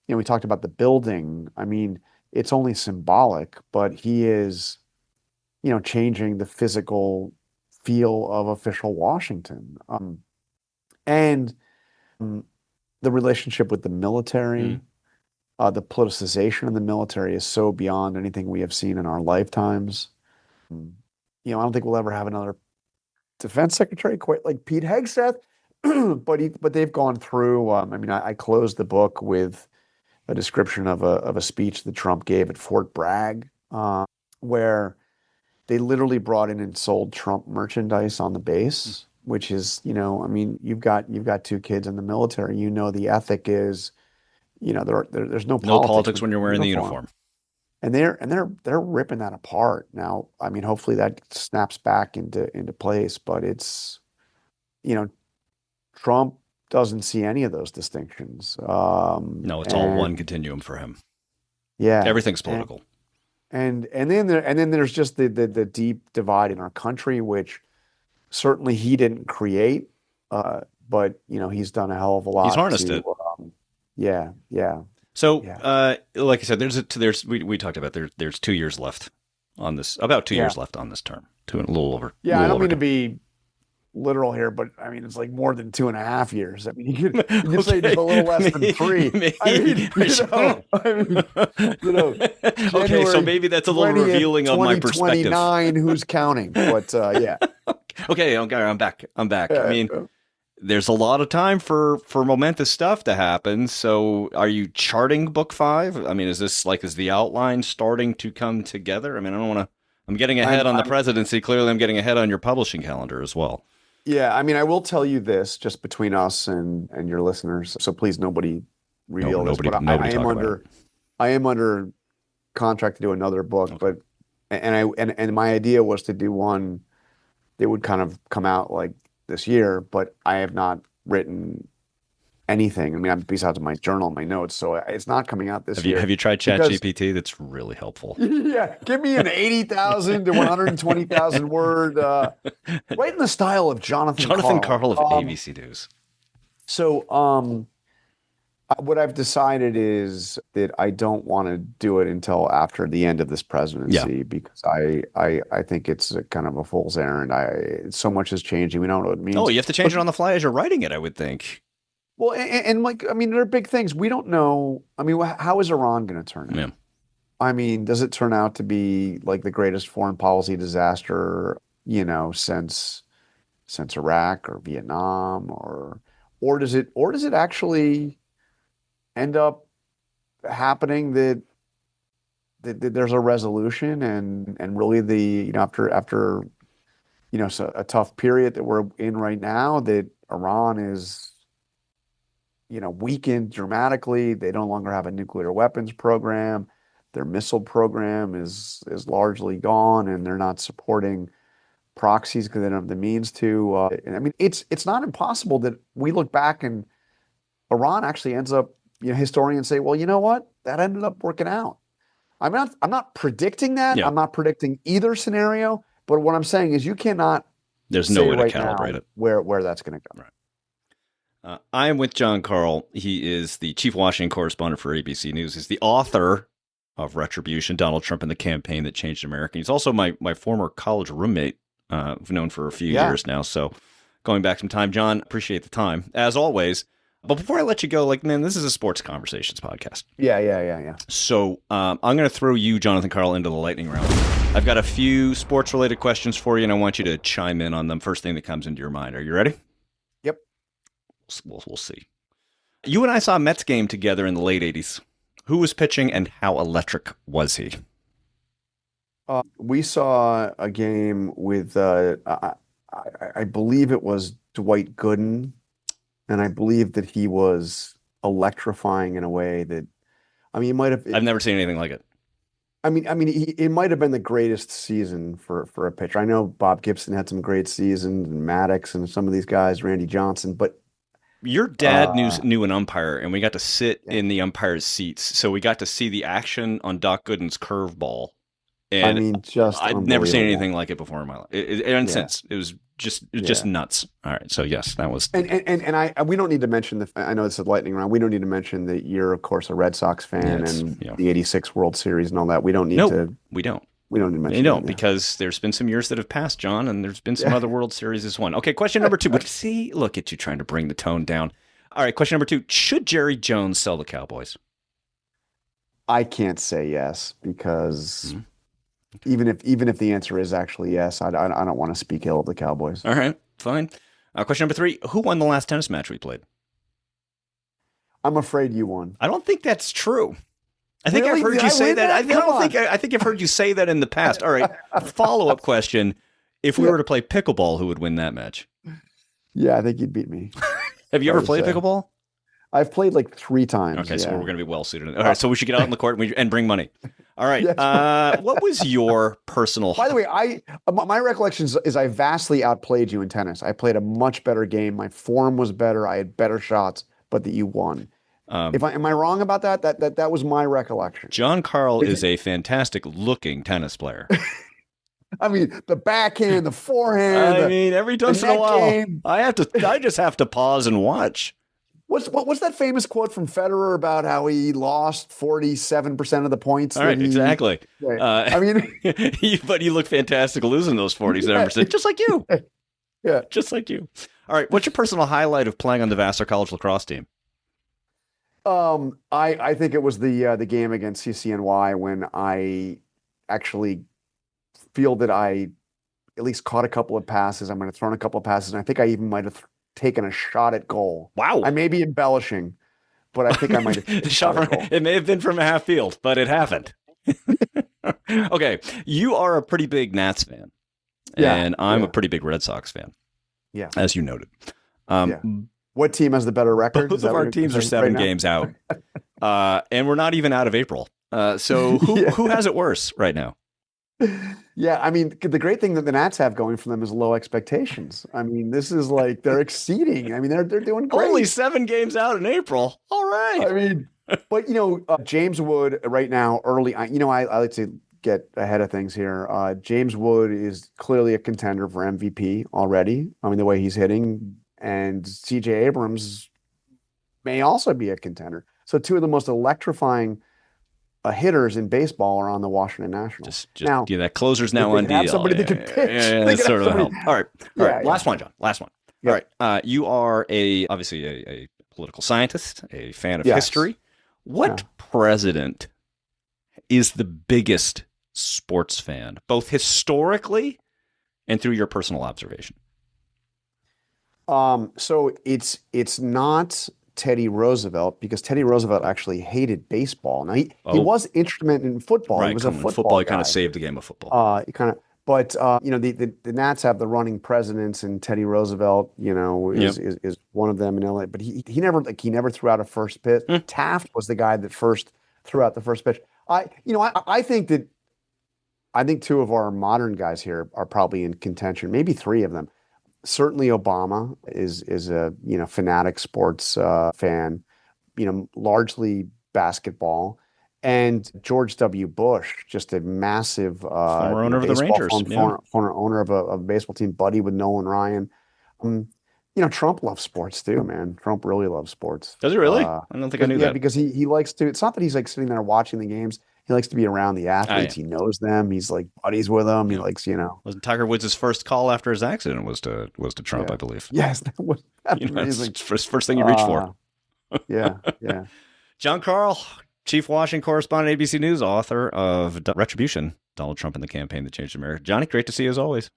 Speaker 1: We talked about the building. I mean, it's only symbolic, but he is, changing the physical feel of official Washington. And the relationship with the military, the politicization of the military is so beyond anything we have seen in our lifetimes. I don't think we'll ever have another defense secretary quite like Pete Hegseth, but they've gone through. I closed the book with a description of a speech that Trump gave at Fort Bragg, where they literally brought in and sold Trump merchandise on the base, which is, you've got two kids in the military. The ethic is, there's no
Speaker 3: politics when you're wearing the uniform.
Speaker 1: And they're ripping that apart now. I mean, hopefully that snaps back into place, but it's, Trump doesn't see any of those distinctions.
Speaker 3: No, it's all one continuum for him.
Speaker 1: Yeah,
Speaker 3: everything's political.
Speaker 1: And then there's just the deep divide in our country, which certainly he didn't create, but he's done a hell of a lot.
Speaker 3: He's harnessed it.
Speaker 1: Yeah.
Speaker 3: So, like I said, we talked about there's 2 years left on this, about 2 years left on this term, a little over.
Speaker 1: Yeah, I don't mean to be literal here, but I mean it's like more than 2.5 years. I mean you could say just a little less than 3.
Speaker 3: Okay, so maybe that's a little revealing of my perspective.
Speaker 1: 2029, who's counting? But yeah.
Speaker 3: Okay, I'm back. I mean, there's a lot of time for momentous stuff to happen. So, are you charting book 5? I mean, is the outline starting to come together? I mean, I don't want to. I'm getting ahead on the presidency. Clearly, I'm getting ahead on your publishing calendar as well.
Speaker 1: Yeah, I mean, I will tell you this, just between us and your listeners. So please, nobody reveal this. But I am under contract to do another book,
Speaker 3: okay.
Speaker 1: and my idea was to do one that would kind of come out like this year, but I have not written anything. I mean, besides my journal and my notes, so it's not coming out this year.
Speaker 3: Have you tried ChatGPT? That's really helpful.
Speaker 1: Yeah, give me an 80,000 to 120,000 word, right in the style of Jonathan
Speaker 3: Karl of ABC News.
Speaker 1: So, what I've decided is that I don't want to do it until after the end of this presidency, because I think it's a kind of a fool's errand. So much is changing. We don't know what it means.
Speaker 3: Oh, you have to change it on the fly as you're writing it, I would think.
Speaker 1: Well, and like, I mean, there are big things. We don't know. I mean, how is Iran going to turn out?
Speaker 3: Yeah.
Speaker 1: I mean, does it turn out to be like the greatest foreign policy disaster, since Iraq or Vietnam, or does it actually end up happening that there's a resolution and really after so a tough period that we're in right now, that Iran is, weakened dramatically. They no longer have a nuclear weapons program. Their missile program is largely gone, and they're not supporting proxies because they don't have the means to. And I mean, it's not impossible that we look back and Iran actually ends up, historians say, well, you know what? That ended up working out. I'm not predicting that.
Speaker 3: Yeah.
Speaker 1: I'm not predicting either scenario. But what I'm saying is you cannot.
Speaker 3: There's no way to calibrate it.
Speaker 1: Where that's going to go.
Speaker 3: Right. I am with John Karl. He is the chief Washington correspondent for ABC News. He's the author of Retribution, Donald Trump and the Campaign That Changed America. He's also my former college roommate. I've known for a few years now. So going back some time, John, appreciate the time as always. But before I let you go, man, this is a sports conversations podcast.
Speaker 1: Yeah.
Speaker 3: So I'm going to throw you, Jonathan Karl, into the lightning round. I've got a few sports related questions for you, and I want you to chime in on them. First thing that comes into your mind. Are you ready?
Speaker 1: Yep.
Speaker 3: We'll see. You and I saw a Mets game together in the late 80s. Who was pitching and how electric was he?
Speaker 1: We saw a game with, I believe it was Dwight Gooden, and I believe that he was electrifying in a way that, he might have.
Speaker 3: I've never seen anything like it.
Speaker 1: It might have been the greatest season for a pitcher. I know Bob Gibson had some great seasons, and Maddox, and some of these guys, Randy Johnson, but.
Speaker 3: Your dad knew an umpire, and we got to sit in the umpire's seats, so we got to see the action on Doc Gooden's curveball. And I'd never seen anything like it before in my life. It was just nuts. All right, so yes, that was.
Speaker 1: And we don't need to mention I know it's a lightning round. We don't need to mention that you're, of course, a Red Sox fan and the '86 World Series and all that. We don't need to.
Speaker 3: We don't.
Speaker 1: We don't need to mention.
Speaker 3: You don't, because there's been some years that have passed, John, and there's been some other World Series as one. Okay, question number 2. But see, look at you trying to bring the tone down. All right, question number 2. Should Jerry Jones sell the Cowboys?
Speaker 1: I can't say yes, because even if the answer is actually yes, I don't want to speak ill of the Cowboys.
Speaker 3: All right, fine. Question number 3. Who won the last tennis match we played?
Speaker 1: I'm afraid you won.
Speaker 3: I don't think that's true. I think I've heard you say that. I think I've heard you say that in the past. All right. Follow-up question. If we were to play pickleball, who would win that match?
Speaker 1: Yeah, I think you'd beat me.
Speaker 3: Have you ever played pickleball?
Speaker 1: I've played like 3 times.
Speaker 3: Okay, so we're going to be well suited. All right, so we should get out on the court and bring money. All right. What was your personal?
Speaker 1: By the way, my recollection is I vastly outplayed you in tennis. I played a much better game. My form was better. I had better shots, but that you won. Am I wrong about that? That was my recollection.
Speaker 3: John Karl is a fantastic looking tennis player.
Speaker 1: The backhand, the forehand.
Speaker 3: Every once in a while, I just have to pause and watch.
Speaker 1: What's that famous quote from Federer about how he lost 47% of the points?
Speaker 3: All right, exactly.
Speaker 1: Right.
Speaker 3: But you look fantastic losing those 47%, just like you.
Speaker 1: Yeah,
Speaker 3: just like you. All right, what's your personal highlight of playing on the Vassar College lacrosse team?
Speaker 1: I think it was the game against CCNY when I actually feel that I at least caught a couple of passes. I might have thrown a couple of passes, and I think I even might have taken a shot at goal.
Speaker 3: Wow.
Speaker 1: I may be embellishing, but I think I might have shot at goal.
Speaker 3: It may have been from a half field, but it happened. Okay. You are a pretty big Nats fan. And I'm a pretty big Red Sox fan. Yeah. As you noted.
Speaker 1: What team has the better record?
Speaker 3: Both of our teams are 7 games out. And we're not even out of April. So who has it worse right now?
Speaker 1: Yeah, the great thing that the Nats have going for them is low expectations. This is like they're exceeding. They're doing great.
Speaker 3: Only 7 games out in April. All right.
Speaker 1: But James Wood right now early. I like to get ahead of things here. James Wood is clearly a contender for MVP already. The way he's hitting, and C.J. Abrams may also be a contender. So 2 of the most electrifying hitters in baseball are on the Washington Nationals. Now,
Speaker 3: that closer's now on DL.
Speaker 1: Somebody that can pitch.
Speaker 3: That's sort of help. All right. Last one, John. Last one.
Speaker 1: Yep.
Speaker 3: All right. You are obviously a political scientist, a fan of history. What president is the biggest sports fan, both historically and through your personal observation?
Speaker 1: So it's not Teddy Roosevelt, because Teddy Roosevelt actually hated baseball. Now he was instrumental in football.
Speaker 3: Right,
Speaker 1: he was a football
Speaker 3: football. He
Speaker 1: guy.
Speaker 3: kind of saved the game of football.
Speaker 1: But the Nats have the running presidents, and Teddy Roosevelt, is one of them in LA. But he never threw out a first pitch. Taft was the guy that first threw out the first pitch. I think two of our modern guys here are probably in contention, maybe three of them. Certainly Obama is a fanatic sports fan, largely basketball. And George W. Bush, just a massive
Speaker 3: former owner of the Rangers,
Speaker 1: former owner of a baseball team, buddy with Nolan Ryan. Trump loves sports too, man. Trump really loves sports.
Speaker 3: Does he really? I don't think I knew that.
Speaker 1: Yeah, because he likes to. It's not that he's like sitting there watching the games. He likes to be around the athletes. He knows them. He's like buddies with them. He likes,
Speaker 3: Wasn't Tiger Woods' first call after his accident was to Trump, I believe.
Speaker 1: Yes, that was amazing.
Speaker 3: It's first thing you reach for.
Speaker 1: Yeah.
Speaker 3: John Karl, Chief Washington Correspondent, ABC News, author of Retribution, Donald Trump and the Campaign That Changed America. Johnny, great to see you as always.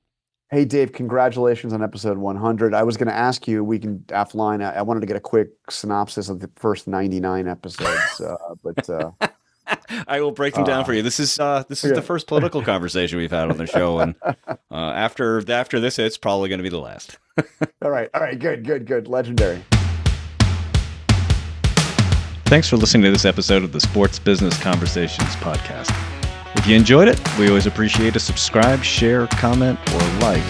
Speaker 1: Hey, Dave, congratulations on episode 100. I was going to ask you, we can offline. I wanted to get a quick synopsis of the first 99 episodes, but
Speaker 3: I will break them down for you. This is the first political conversation we've had on the show, and after this, it's probably going to be the last.
Speaker 1: All right, good, legendary.
Speaker 2: Thanks for listening to this episode of the Sports Business Conversations podcast. If you enjoyed it, we always appreciate a subscribe, share, comment, or like.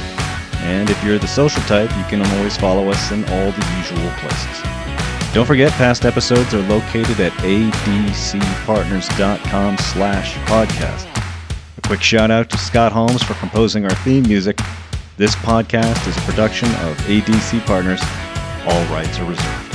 Speaker 2: And if you're the social type, you can always follow us in all the usual places. Don't forget, past episodes are located at adcpartners.com/podcast. A quick shout out to Scott Holmes for composing our theme music. This podcast is a production of ADC Partners. All rights are reserved.